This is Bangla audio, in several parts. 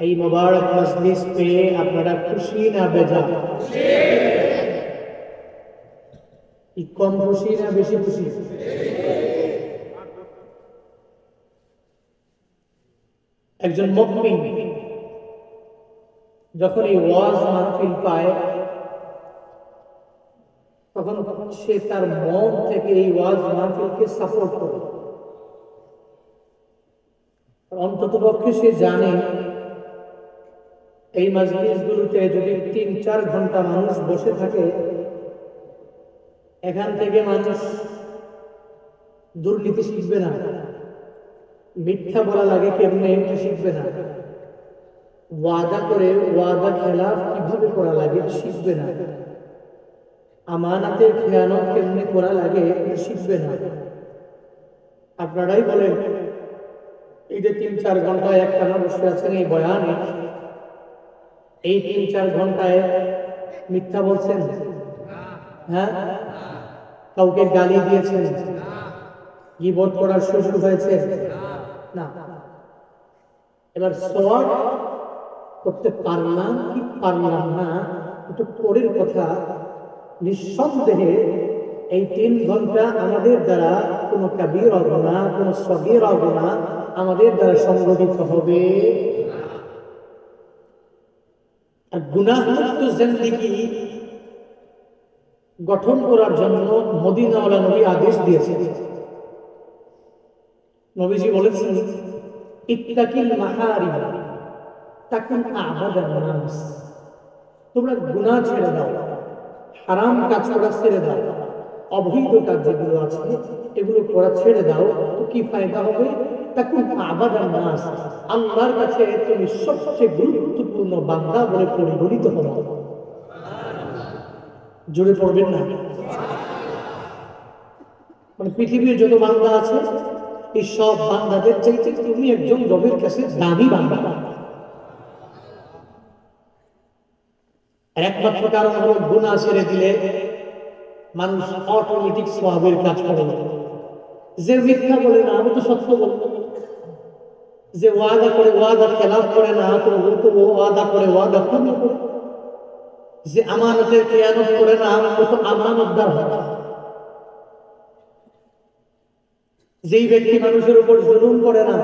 এই মোবারক মজলিস পেয়ে আপনারা খুশি না বেজা? কম খুশি না বেশি খুশি? একজন মুমিন যখন এই ওয়াজ মাহফিল পায় তখন সে তার মন থেকে এই ওয়াজ মাহফিলকে সাপোর্ট করে। অন্ততপক্ষে সে জানে এই মজলিসগুলোতে যদি ৩-৪ ঘন্টা মানুষ বসে থাকে, এখান থেকে মানুষ দুর্নীতি শিখবে না, মিথ্যা বলা লাগে কেমনে শিখবে না, ওয়াদা করে ওয়াদা খেলাফ কিভাবে করা লাগে শিখবে না, আমানাতের খেয়ানত কেমনে করা লাগে শিখবে না। আপনারাই বলেন, এই যে ৩-৪ ঘন্টায় একটানা বসে আছেন এই বয়ানে, এই ৩-৪ ঘন্টায় মিথ্যা বলছেন? হ্যাঁ? কাউকে গালি দিয়েছেন? গীবত করার সুযোগ হয়েছে? না। এবার সওয়াব করতে পারলাম কি পারলাম না একটু পরের কথা। নিঃসন্দেহে এই ৩ ঘন্টা আমাদের দ্বারা কোনো কাবীরা গুনাহ, কোনো সগীরা গুনাহ আমাদের দ্বারা সংগঠিত হবে। আর গুনাহমুক্ত জিন্দেগি গঠন করার জন্য মদিনাওয়ালা নবী আদেশ দিয়েছেন। নবীজি বলেছেন, ইত্তাকিল মাহারিম তাকুন আ'বাদান নাস। তোমরা গুনাহ ছেড়ে দাও, হারাম কাজ করা ছেড়ে দাও, অবৈধ কাজ যেগুলো আছে এগুলো করা ছেড়ে দাও, তো কি ফায়দা হবে? তাকুন আ'বাদান নাস, আল্লাহর কাছে তুমি সবচেয়ে গুরুত্বপূর্ণ বান্দা বলে পরিগণিত হবে। জোরে পড়বেন না? মানে পৃথিবীর যত বান্দা আছে এই সব বান্দাদের চাইতে তুমি একজন রবের কাছে দামি বান্দা। একমাত্র কারণ হলো গুনাহ ছেড়ে দিলে মানুষ অটোমেটিক সওয়াবের কাজ করে। যে মিথ্যা বলে না, আমি তো সত্য বলবো। যে ওয়াদা করে ওয়াদা খেলাফ করে না, তো ও ওয়াদা করে ওয়াদা পূর্ণ করে। যে আমানতের খেয়ানত করে না, ও তো আমানতদার হয়। যেই ব্যক্তি মানুষের উপর জুলুম করে না,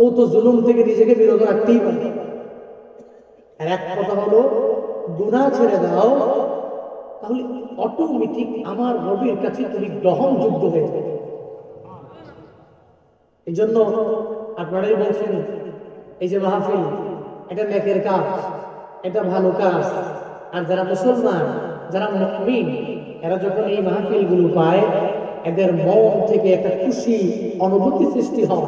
ও তো জুলুম থেকে নিজেকে বিরত রাখতেই পারে। আর এক কথা হলো, গুনাহ ছেড়ে দাও, তাহলে অটোমেটিক আমার রবের কাছে তুমি গ্রহণযোগ্য হয়ে যাবে। এই জন্য আপনারাই বলছেন, এই যে মাহফিল, এটা নেকের কাজ, এটা ভালো কাজ। আর যারা মুসলমান, যারা মুমিন, এরা যখন এই মাহফিলগুলো পায়, এদের মন থেকে একটা খুশি অনুভূতি সৃষ্টি হয়।